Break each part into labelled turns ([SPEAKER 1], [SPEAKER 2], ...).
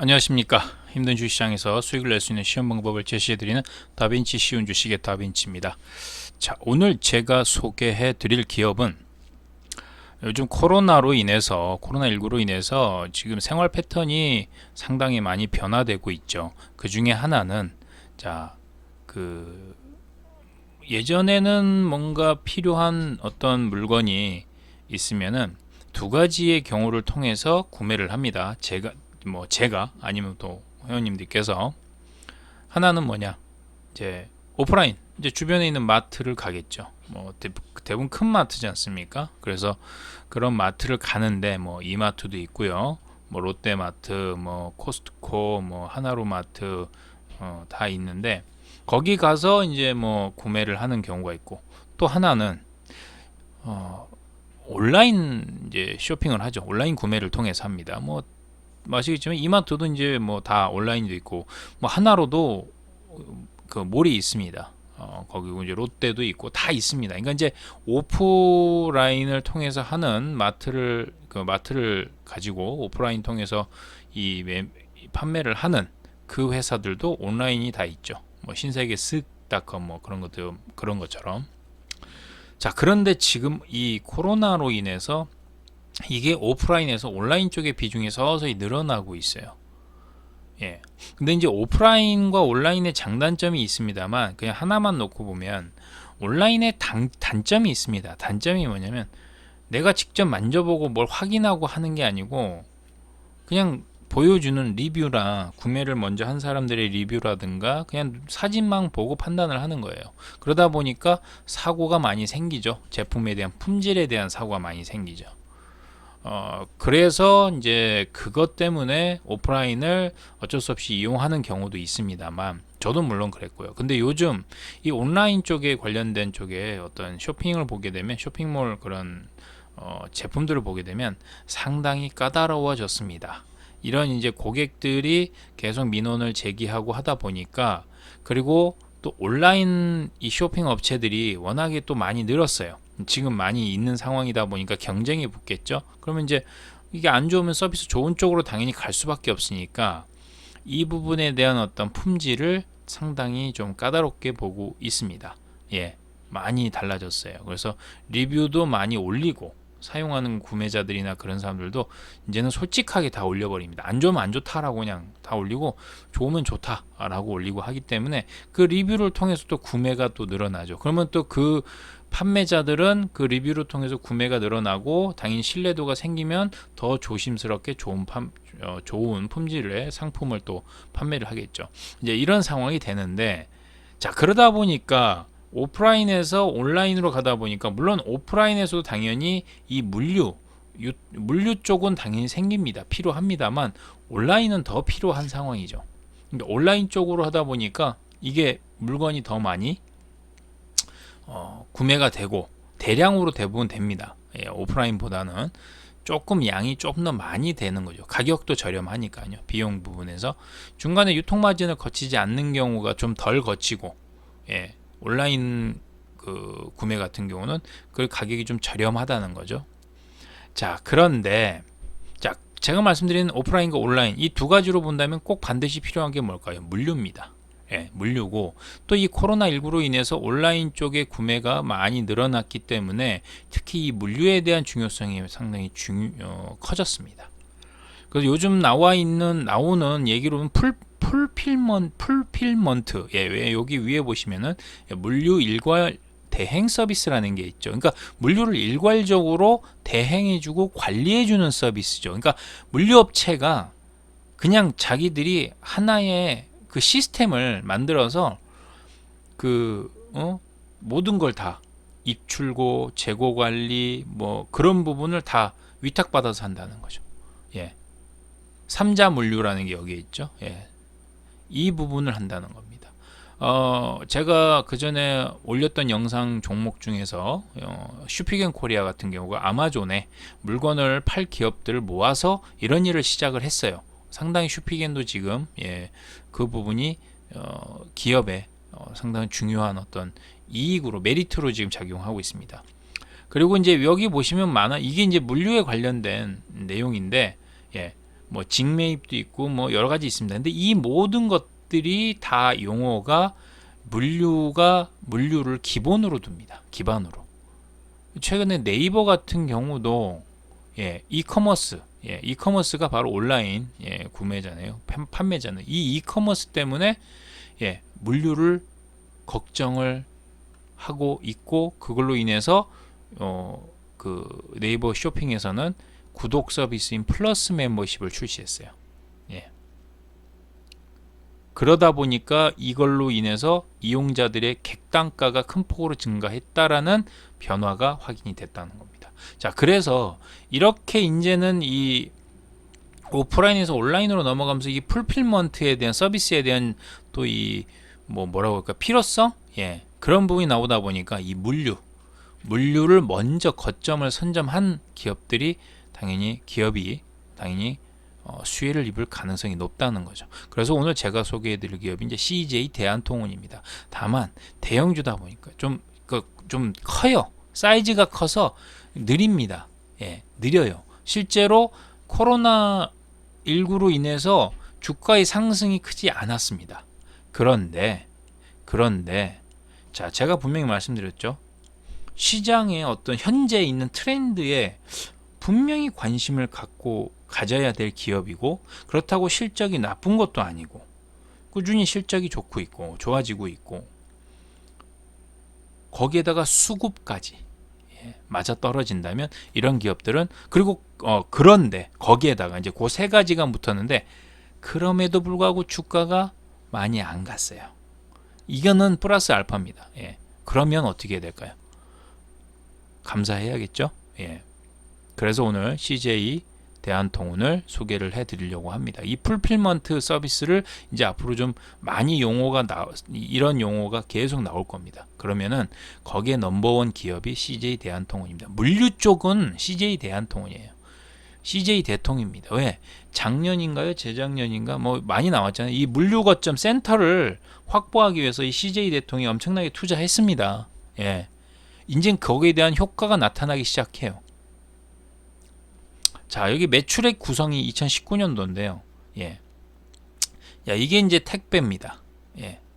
[SPEAKER 1] 안녕하십니까. 힘든 주식시장에서 수익을 낼 수 있는 쉬운 방법을 제시해드리는 다빈치 쉬운 주식의 다빈치입니다. 자, 오늘 제가 소개해 드릴 기업은 요즘 코로나19로 인해서 지금 생활 패턴이 상당히 많이 변화되고 있죠. 그 중에 하나는 자, 그 예전에는 뭔가 필요한 어떤 물건이 있으면은 두 가지의 경우를 통해서 구매를 합니다. 제가 아니면 또 회원님들께서 하나는 뭐냐, 이제 오프라인, 이제 주변에 있는 마트를 가겠죠. 뭐 대부분 큰 마트지 않습니까? 그래서 그런 마트를 가는데 뭐 이마트도 있고요, 뭐 롯데마트, 뭐 코스트코, 뭐 하나로마트, 다 있는데 거기 가서 이제 뭐 구매를 하는 경우가 있고, 또 하나는 어, 온라인 이제 쇼핑을 하죠. 온라인 구매를 통해서 합니다. 뭐 아시겠지만 이마트도 이제 뭐 다 온라인도 있고, 뭐 하나로도 그 몰이 있습니다. 거기 이제 롯데도 있고 다 있습니다. 그러니까 이제 오프라인을 통해서 하는 마트를 가지고 오프라인 통해서 판매를 하는 그 회사들도 온라인이 다 있죠. 뭐 신세계 쓱닷컴 뭐 그런 것도 그런 것처럼. 자, 그런데 지금 이 코로나로 인해서 이게 오프라인에서 온라인 쪽의 비중이 서서히 늘어나고 있어요. 예. 근데 이제 오프라인과 온라인의 장단점이 있습니다만, 그냥 하나만 놓고 보면 온라인의 단점이 있습니다. 단점이 뭐냐면 내가 직접 만져보고 뭘 확인하고 하는 게 아니고 그냥 보여주는 리뷰라, 구매를 먼저 한 사람들의 리뷰라든가 그냥 사진만 보고 판단을 하는 거예요. 그러다 보니까 사고가 많이 생기죠. 제품에 대한 품질에 대한 사고가 많이 생기죠. 그래서 이제 그것 때문에 오프라인을 어쩔 수 없이 이용하는 경우도 있습니다만, 저도 물론 그랬고요. 근데 요즘 이 온라인 쪽에 관련된 쪽에 어떤 쇼핑을 보게 되면, 쇼핑몰 그런 제품들을 보게 되면 상당히 까다로워졌습니다. 이런 이제 고객들이 계속 민원을 제기하고 하다 보니까, 그리고 또 온라인 이 쇼핑 업체들이 워낙에 또 많이 늘었어요. 지금 많이 있는 상황이다 보니까 경쟁이 붙겠죠. 그러면 이제 이게 안 좋으면 서비스 좋은 쪽으로 당연히 갈 수밖에 없으니까 이 부분에 대한 어떤 품질을 상당히 좀 까다롭게 보고 있습니다. 예, 많이 달라졌어요. 그래서 리뷰도 많이 올리고, 사용하는 구매자들이나 그런 사람들도 이제는 솔직하게 다 올려버립니다. 안 좋으면 안 좋다라고 그냥 다 올리고, 좋으면 좋다라고 올리고 하기 때문에 그 리뷰를 통해서 또 구매가 또 늘어나죠. 그러면 또 그 판매자들은 그 리뷰를 통해서 구매가 늘어나고 당연히 신뢰도가 생기면 더 조심스럽게 좋은 품질의 상품을 또 판매를 하겠죠. 이제 이런 상황이 되는데, 자, 그러다 보니까 오프라인에서 온라인으로 가다 보니까, 물론 오프라인에서도 당연히 이 물류 쪽은 당연히 생깁니다. 필요합니다만 온라인은 더 필요한 상황이죠. 그러니까 온라인 쪽으로 하다 보니까 이게 물건이 더 많이 구매가 되고 대량으로 대부분 됩니다. 예, 오프라인보다는 조금 양이 조금 더 많이 되는 거죠. 가격도 저렴하니까요. 비용 부분에서 중간에 유통 마진을 거치지 않는 경우가 좀 덜 거치고, 예, 온라인 그 구매 같은 경우는 그 가격이 좀 저렴하다는 거죠. 자, 그런데 자, 제가 말씀드린 오프라인과 온라인 이 두 가지로 본다면 꼭 반드시 필요한 게 뭘까요? 물류입니다. 예, 물류고, 또 이 코로나19로 인해서 온라인 쪽의 구매가 많이 늘어났기 때문에 특히 이 물류에 대한 중요성이 상당히 커졌습니다. 그래서 요즘 나오는 얘기로는 풀필먼트, 예, 왜 여기 위에 보시면은 물류 일괄 대행 서비스라는 게 있죠. 그러니까 물류를 일괄적으로 대행해주고 관리해주는 서비스죠. 그러니까 물류업체가 그냥 자기들이 하나의 그 시스템을 만들어서 모든 걸 다 입출고 재고 관리 뭐 그런 부분을 다 위탁받아서 한다는 거죠. 예. 삼자 물류라는 게 여기에 있죠. 예. 이 부분을 한다는 겁니다. 제가 그 전에 올렸던 영상 종목 중에서 슈피겐코리아 같은 경우가 아마존에 물건을 팔 기업들을 모아서 이런 일을 시작을 했어요. 상당히 슈피겐도 지금, 예, 그 부분이 기업에 상당히 중요한 어떤 이익으로, 메리트로 지금 작용하고 있습니다. 그리고 이제 여기 보시면 이게 이제 물류에 관련된 내용인데, 예, 뭐 직매입도 있고 뭐 여러 가지 있습니다. 근데 이 모든 것들이 다 용어가 물류를 기본으로 둡니다. 기반으로. 최근에 네이버 같은 경우도 이커머스가 바로 온라인 구매잖아요. 판매잖아요. 이 이커머스 때문에 물류를 걱정을 하고 있고 그걸로 인해서 그 네이버 쇼핑에서는 구독 서비스인 플러스 멤버십을 출시했어요. 그러다 보니까 이걸로 인해서 이용자들의 객단가가 큰 폭으로 증가했다라는 변화가 확인이 됐다는 겁니다. 자, 그래서 이렇게 이제는 이 오프라인에서 온라인으로 넘어가면서 이 풀필먼트에 대한 서비스에 대한 또 이 뭐라고 할까 필요성 그런 부분이 나오다 보니까 이 물류를 먼저 거점을 선점한 기업이 당연히 수혜를 입을 가능성이 높다는 거죠. 그래서 오늘 제가 소개해드릴 기업이 이제 CJ 대한통운입니다. 다만 대형주다 보니까 좀 커요. 사이즈가 커서 느립니다. 느려요. 실제로 코로나19로 인해서 주가의 상승이 크지 않았습니다. 그런데 자, 제가 분명히 말씀드렸죠. 시장의 어떤 현재 있는 트렌드에 분명히 관심을 가져야 될 기업이고 그렇다고 실적이 나쁜 것도 아니고 꾸준히 실적이 좋고 있고 좋아지고 있고 거기에다가 수급까지 맞아 떨어진다면 이런 기업들은 그리고 그런데 거기에다가 이제 그 세 가지가 붙었는데 그럼에도 불구하고 주가가 많이 안 갔어요. 이거는 플러스 알파입니다. 그러면 어떻게 해야 될까요? 감사해야겠죠. 그래서 오늘 CJ 대한통운을 소개를 해드리려고 합니다. 이 풀필먼트 서비스를 이제 앞으로 좀 많이 이런 용어가 계속 나올 겁니다. 그러면은 거기에 넘버원 기업이 CJ 대한통운입니다. 물류 쪽은 CJ 대한통운이에요. CJ 대통입니다. 왜? 작년인가요? 재작년인가? 뭐 많이 나왔잖아요. 이 물류 거점 센터를 확보하기 위해서 이 CJ 대통이 엄청나게 투자했습니다. 이제 거기에 대한 효과가 나타나기 시작해요. 자, 여기 매출액 구성이 2019년도인데요. 이게 이제 택배입니다.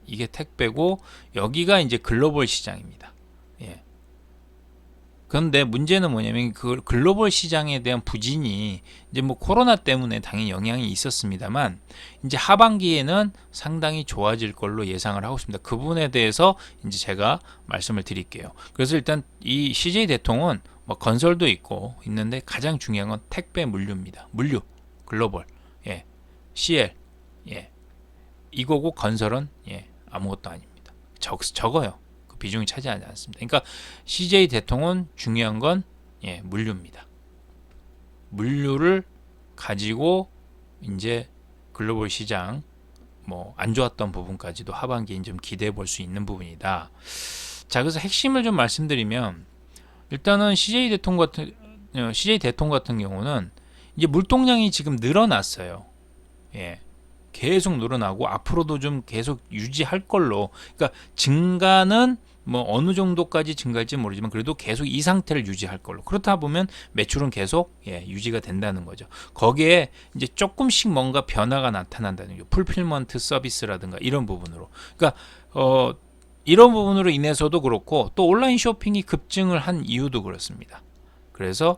[SPEAKER 1] 이게 택배고 여기가 이제 글로벌 시장입니다. 그런데 문제는 뭐냐면 그 글로벌 시장에 대한 부진이 이제 뭐 코로나 때문에 당연히 영향이 있었습니다만 이제 하반기에는 상당히 좋아질 걸로 예상을 하고 있습니다. 그 부분에 대해서 이제 제가 말씀을 드릴게요. 그래서 일단 이 CJ 대통은 뭐 건설도 있는데 가장 중요한 건 택배 물류입니다. 물류 글로벌 CL 이거고 건설은 아무것도 아닙니다. 적어요. 그 비중이 차지하지 않습니다. 그러니까 CJ 대통은 중요한 건 물류입니다. 물류를 가지고 이제 글로벌 시장 뭐 안 좋았던 부분까지도 하반기에 좀 기대해 볼 수 있는 부분이다. 자, 그래서 핵심을 좀 말씀드리면 일단은 CJ 대통 같은 경우는 이제 물동량이 지금 늘어났어요. 계속 늘어나고 앞으로도 좀 계속 유지할 걸로. 그러니까 증가는 뭐 어느 정도까지 증가할지 모르지만 그래도 계속 이 상태를 유지할 걸로. 그렇다 보면 매출은 계속 유지가 된다는 거죠. 거기에 이제 조금씩 뭔가 변화가 나타난다는 거. 풀필먼트 서비스라든가 이런 부분으로. 그러니까 이런 부분으로 인해서도 그렇고 또 온라인 쇼핑이 급증을 한 이유도 그렇습니다. 그래서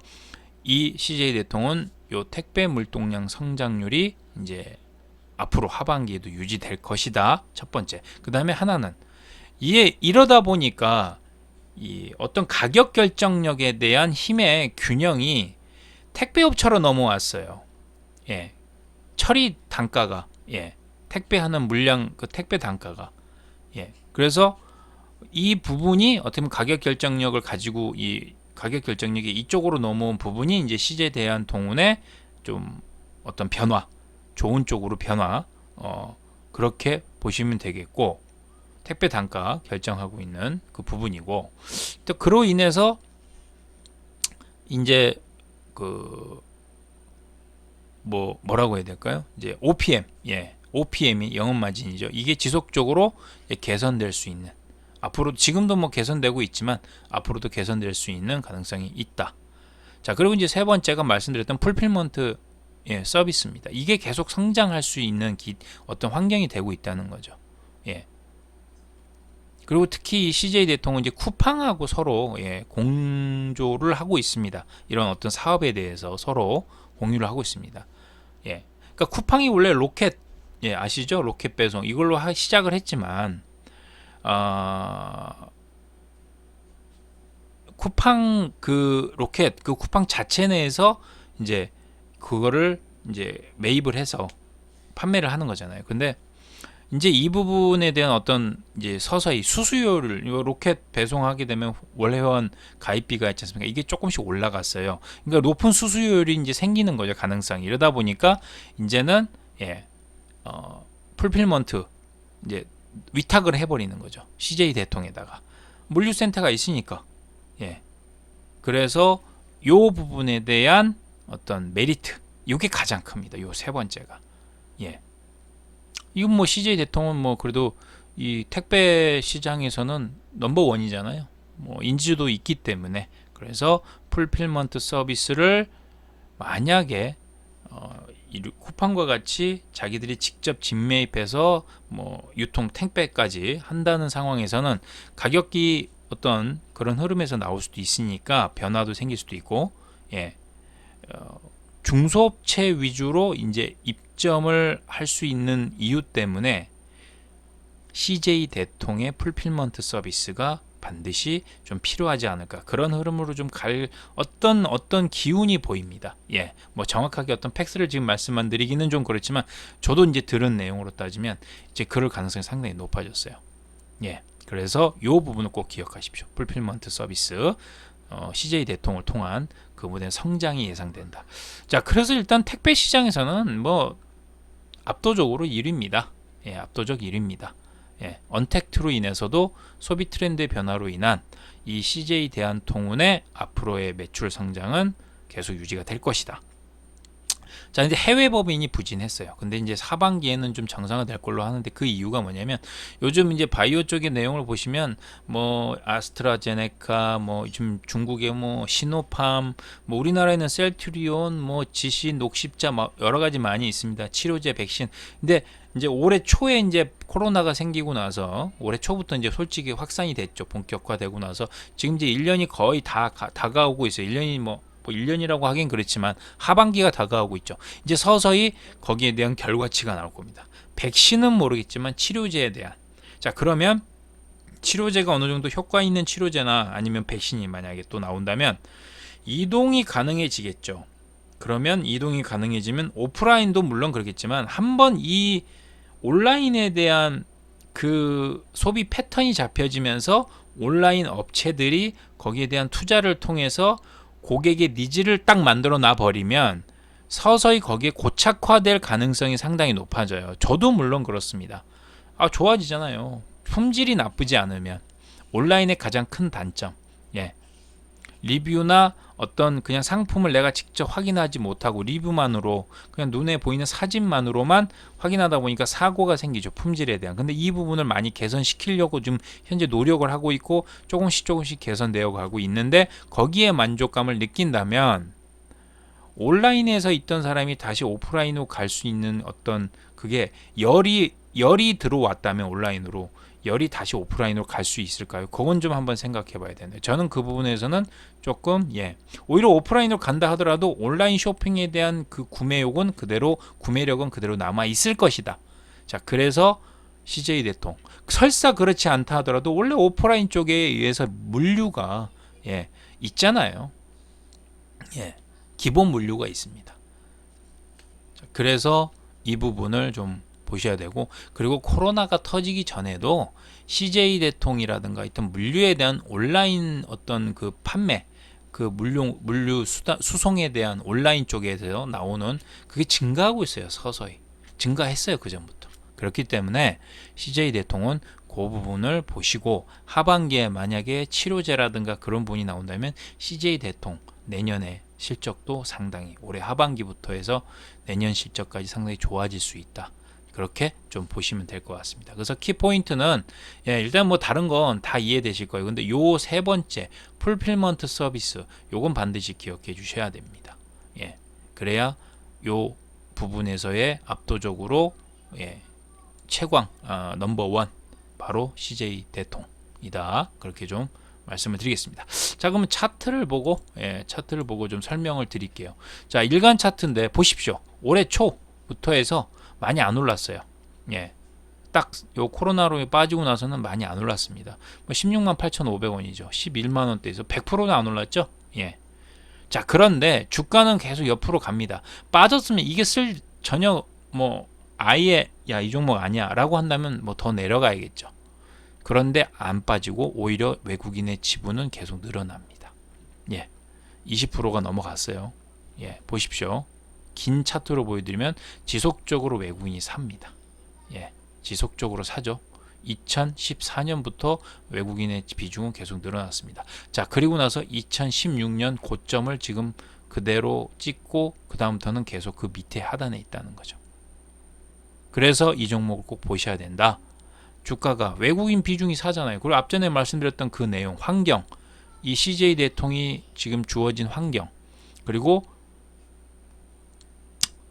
[SPEAKER 1] 이 CJ 대통은 요 택배 물동량 성장률이 이제 앞으로 하반기에도 유지될 것이다. 첫 번째. 그 다음에 하나는 이러다 보니까 이 어떤 가격 결정력에 대한 힘의 균형이 택배업체로 넘어왔어요. 처리 단가가 택배하는 물량 그 택배 단가가 그래서 이 부분이 어떻게 보면 가격 결정력을 가지고 이 가격 결정력이 이쪽으로 넘어온 부분이 이제 CJ 대한통운의 좀 어떤 변화, 좋은 쪽으로 변화, 그렇게 보시면 되겠고 택배 단가 결정하고 있는 그 부분이고 또 그로 인해서 이제 그 뭐라고 해야 될까요? 이제 OPM이 영업 마진이죠. 이게 지속적으로 개선될 수 있는 앞으로 지금도 뭐 개선되고 있지만 앞으로도 개선될 수 있는 가능성이 있다. 자, 그리고 이제 세 번째가 말씀드렸던 풀필먼트 서비스입니다. 이게 계속 성장할 수 있는 어떤 환경이 되고 있다는 거죠. 예. 그리고 특히 이 CJ 대통은 이제 쿠팡하고 서로 공조를 하고 있습니다. 이런 어떤 사업에 대해서 서로 공유를 하고 있습니다. 예. 그러니까 쿠팡이 원래 로켓 아시죠? 로켓 배송 이걸로 시작을 했지만 쿠팡 그 로켓 그 쿠팡 자체 내에서 이제 그거를 이제 매입을 해서 판매를 하는 거잖아요. 근데 이제 이 부분에 대한 어떤 이제 서서히 수수료를 로켓 배송하게 되면 월 회원 가입비가 있지 않습니까? 이게 조금씩 올라갔어요. 그러니까 높은 수수료율이 이제 생기는 거죠, 가능성이. 이러다 보니까 이제는 풀필먼트 이제 위탁을 해버리는 거죠. CJ 대통에다가 물류센터가 있으니까. 그래서 요 부분에 대한 어떤 메리트, 이게 가장 큽니다. 요 세 번째가. 이건 뭐 CJ 대통은 뭐 그래도 이 택배 시장에서는 넘버 원이잖아요. 뭐 인지도 있기 때문에. 그래서 풀필먼트 서비스를 만약에 쿠팡과 같이 자기들이 직접 진매입해서 뭐 유통 택배까지 한다는 상황에서는 가격이 어떤 그런 흐름에서 나올 수도 있으니까 변화도 생길 수도 있고, 중소업체 위주로 이제 입점을 할 수 있는 이유 때문에 CJ 대통의 풀필먼트 서비스가 반드시 좀 필요하지 않을까, 그런 흐름으로 좀 갈 어떤 기운이 보입니다. 뭐 정확하게 어떤 팩스를 지금 말씀만 드리기는 좀 그렇지만 저도 이제 들은 내용으로 따지면 이제 그럴 가능성이 상당히 높아졌어요. 그래서 이 부분을 꼭 기억하십시오. 풀필먼트 서비스, CJ 대통을 통한 그 부분의 성장이 예상된다. 자, 그래서 일단 택배 시장에서는 뭐 압도적으로 1위입니다. 압도적 1위입니다. 언택트로 인해서도 소비 트렌드의 변화로 인한 이 CJ 대한통운의 앞으로의 매출 성장은 계속 유지가 될 것이다. 자, 이제 해외 법인이 부진했어요. 근데 이제 하반기에는 좀 정상화될 걸로 하는데 그 이유가 뭐냐면 요즘 이제 바이오 쪽의 내용을 보시면 뭐 아스트라제네카, 뭐 좀 중국의 뭐 시노팜, 뭐 우리나라에는 셀트리온, 뭐 지시, 녹십자, 뭐 여러 가지 많이 있습니다. 치료제, 백신. 근데 이제 올해 초에 이제 코로나가 생기고 나서 올해 초부터 이제 솔직히 확산이 됐죠. 본격화되고 나서 지금 이제 1년이 거의 다 다가오고 있어요. 1년이 뭐 1년이라고 하긴 그렇지만 하반기가 다가오고 있죠. 이제 서서히 거기에 대한 결과치가 나올 겁니다. 백신은 모르겠지만 치료제에 대한. 자, 그러면 치료제가 어느 정도 효과 있는 치료제나 아니면 백신이 만약에 또 나온다면 이동이 가능해지겠죠. 그러면 이동이 가능해지면 오프라인도 물론 그렇겠지만 한번 이 온라인에 대한 그 소비 패턴이 잡혀지면서 온라인 업체들이 거기에 대한 투자를 통해서 고객의 니즈를 딱 만들어 놔 버리면 서서히 거기에 고착화될 가능성이 상당히 높아져요. 저도 물론 그렇습니다. 좋아지잖아요. 품질이 나쁘지 않으면. 온라인의 가장 큰 단점, 리뷰나 어떤 그냥 상품을 내가 직접 확인하지 못하고 리뷰만으로 그냥 눈에 보이는 사진만으로만 확인하다 보니까 사고가 생기죠. 품질에 대한. 근데 이 부분을 많이 개선시키려고 좀 현재 노력을 하고 있고 조금씩 개선되어 가고 있는데 거기에 만족감을 느낀다면 온라인에서 있던 사람이 다시 오프라인으로 갈 수 있는 어떤 그게 열이 들어왔다면 온라인으로 열이 다시 오프라인으로 갈 수 있을까요? 그건 좀 한번 생각해 봐야 되네요. 저는 그 부분에서는 조금 오히려 오프라인으로 간다 하더라도 온라인 쇼핑에 대한 그 구매력은 그대로 남아 있을 것이다. 자, 그래서 CJ 대통 설사 그렇지 않다 하더라도 원래 오프라인 쪽에 의해서 물류가 있잖아요. 기본 물류가 있습니다. 자, 그래서 이 부분을 좀 보셔야 되고, 그리고 코로나가 터지기 전에도 CJ 대통이라든가 있던 물류에 대한 온라인 어떤 그 판매, 그 물류 수송에 대한 온라인 쪽에서 나오는 그게 증가하고 있어요. 서서히 증가했어요. 그 전부터. 그렇기 때문에 CJ 대통은 그 부분을 보시고 하반기에 만약에 치료제라든가 그런 부분이 나온다면 CJ 대통 내년에 실적도 상당히 올해 하반기부터 해서 내년 실적까지 상당히 좋아질 수 있다. 그렇게 좀 보시면 될 것 같습니다. 그래서 키포인트는 일단 뭐 다른 건 다 이해되실 거예요. 근데 요 세 번째 풀필먼트 서비스 요건 반드시 기억해 주셔야 됩니다. 그래야 요 부분에서의 압도적으로 최광 넘버원 바로 CJ 대통이다. 그렇게 좀 말씀을 드리겠습니다. 자, 그러면 차트를 보고 좀 설명을 드릴게요. 자, 일간 차트인데 보십시오. 올해 초부터 해서 많이 안 올랐어요. 딱 요 코로나로 빠지고 나서는 많이 안 올랐습니다. 16만 8,500원이죠. 11만 원대에서 100%는 안 올랐죠. 자, 그런데 주가는 계속 옆으로 갑니다. 빠졌으면 이게 전혀 아예 야, 이 종목 아니야 라고 한다면 더 내려가야겠죠. 그런데 안 빠지고 오히려 외국인의 지분은 계속 늘어납니다. 20%가 넘어갔어요. 보십시오. 긴 차트로 보여드리면 지속적으로 외국인이 삽니다. 지속적으로 사죠. 2014년부터 외국인의 비중은 계속 늘어났습니다. 자, 그리고 나서 2016년 고점을 지금 그대로 찍고 그 다음부터는 계속 그 밑에 하단에 있다는 거죠. 그래서 이 종목을 꼭 보셔야 된다. 주가가 외국인 비중이 사잖아요. 그리고 앞전에 말씀드렸던 그 내용, 환경, 이 CJ 대통이 지금 주어진 환경, 그리고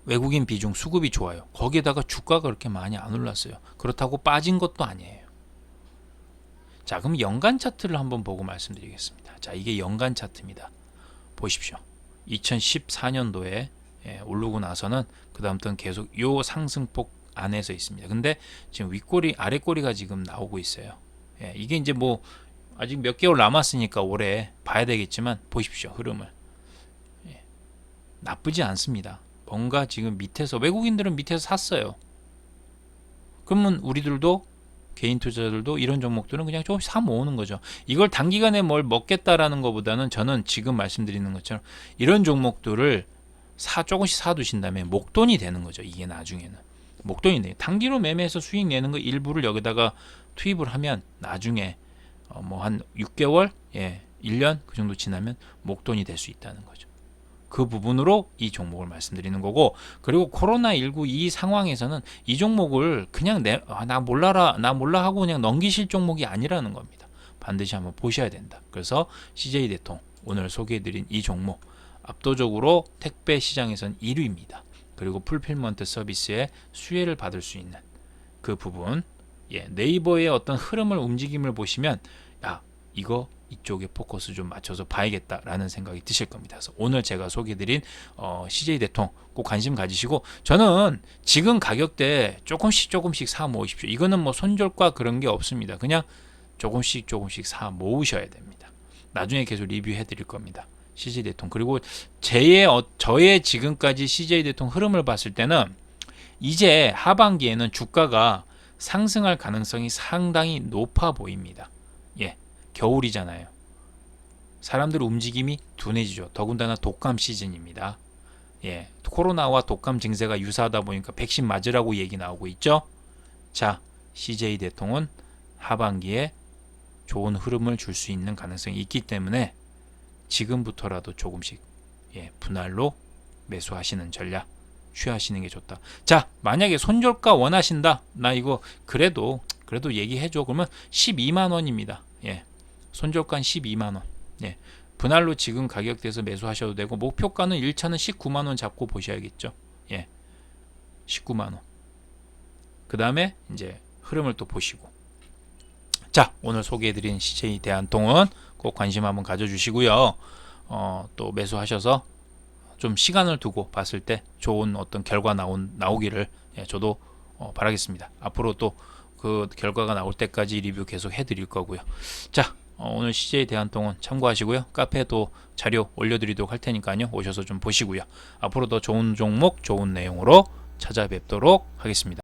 [SPEAKER 1] 외국인 비중 수급이 좋아요. 거기에다가 주가가 그렇게 많이 안 올랐어요. 그렇다고 빠진 것도 아니에요. 자, 그럼 연간 차트를 한번 보고 말씀드리겠습니다. 자, 이게 연간 차트입니다. 보십시오. 2014년도에 오르고 나서는 그 다음부터는 계속 요 상승폭 안에서 있습니다. 근데 지금 윗꼬리 아랫꼬리가 지금 나오고 있어요. 이게 이제 아직 몇 개월 남았으니까 올해 봐야 되겠지만 보십시오. 흐름을. 나쁘지 않습니다. 뭔가 지금 밑에서 외국인들은 밑에서 샀어요. 그러면 우리들도 개인 투자자들도 이런 종목들은 그냥 조금씩 사 모으는 거죠. 이걸 단기간에 뭘 먹겠다라는 것보다는 저는 지금 말씀드리는 것처럼 이런 종목들을 조금씩 사두신다면 목돈이 되는 거죠. 이게 나중에는 목돈이 돼요. 단기로 매매해서 수익 내는 거 일부를 여기다가 투입을 하면 나중에 한 6개월, 1년 그 정도 지나면 목돈이 될 수 있다는 거죠. 그 부분으로 이 종목을 말씀드리는 거고, 그리고 코로나19 이 상황에서는 이 종목을 그냥 나 몰라 하고 그냥 넘기실 종목이 아니라는 겁니다. 반드시 한번 보셔야 된다. 그래서 CJ 대통 오늘 소개해드린 이 종목 압도적으로 택배 시장에선 1위입니다. 그리고 풀필먼트 서비스에 수혜를 받을 수 있는 그 부분, 네이버의 어떤 흐름을 움직임을 보시면 이거 이쪽에 포커스 좀 맞춰서 봐야겠다라는 생각이 드실 겁니다. 그래서 오늘 제가 소개해드린 CJ 대통 꼭 관심 가지시고, 저는 지금 가격대 조금씩 사 모으십시오. 이거는 손절가 그런 게 없습니다. 그냥 조금씩 사 모으셔야 됩니다. 나중에 계속 리뷰해 드릴 겁니다. CJ 대통. 그리고 저의 지금까지 CJ 대통 흐름을 봤을 때는 이제 하반기에는 주가가 상승할 가능성이 상당히 높아 보입니다. 겨울이잖아요. 사람들 움직임이 둔해지죠. 더군다나 독감 시즌입니다. 코로나와 독감 증세가 유사하다 보니까 백신 맞으라고 얘기 나오고 있죠. 자, CJ 대통은 하반기에 좋은 흐름을 줄 수 있는 가능성이 있기 때문에 지금부터라도 조금씩 분할로 매수하시는 전략 취하시는 게 좋다. 자, 만약에 손절가 원하신다. 나 이거 그래도 얘기해줘. 그러면 12만 원입니다. 손절가 12만 원. 분할로 지금 가격대에서 매수하셔도 되고, 목표가는 1차는 19만 원 잡고 보셔야겠죠. 19만 원. 그 다음에 이제 흐름을 또 보시고. 자, 오늘 소개해드린 CJ 대한통운 꼭 관심 한번 가져주시고요. 또 매수하셔서 좀 시간을 두고 봤을 때 좋은 어떤 결과 나오기를 저도 바라겠습니다. 앞으로 또 그 결과가 나올 때까지 리뷰 계속 해드릴 거고요. 자, 오늘 CJ 대한통운 참고하시고요. 카페에도 자료 올려드리도록 할 테니까요. 오셔서 좀 보시고요. 앞으로 더 좋은 종목, 좋은 내용으로 찾아뵙도록 하겠습니다.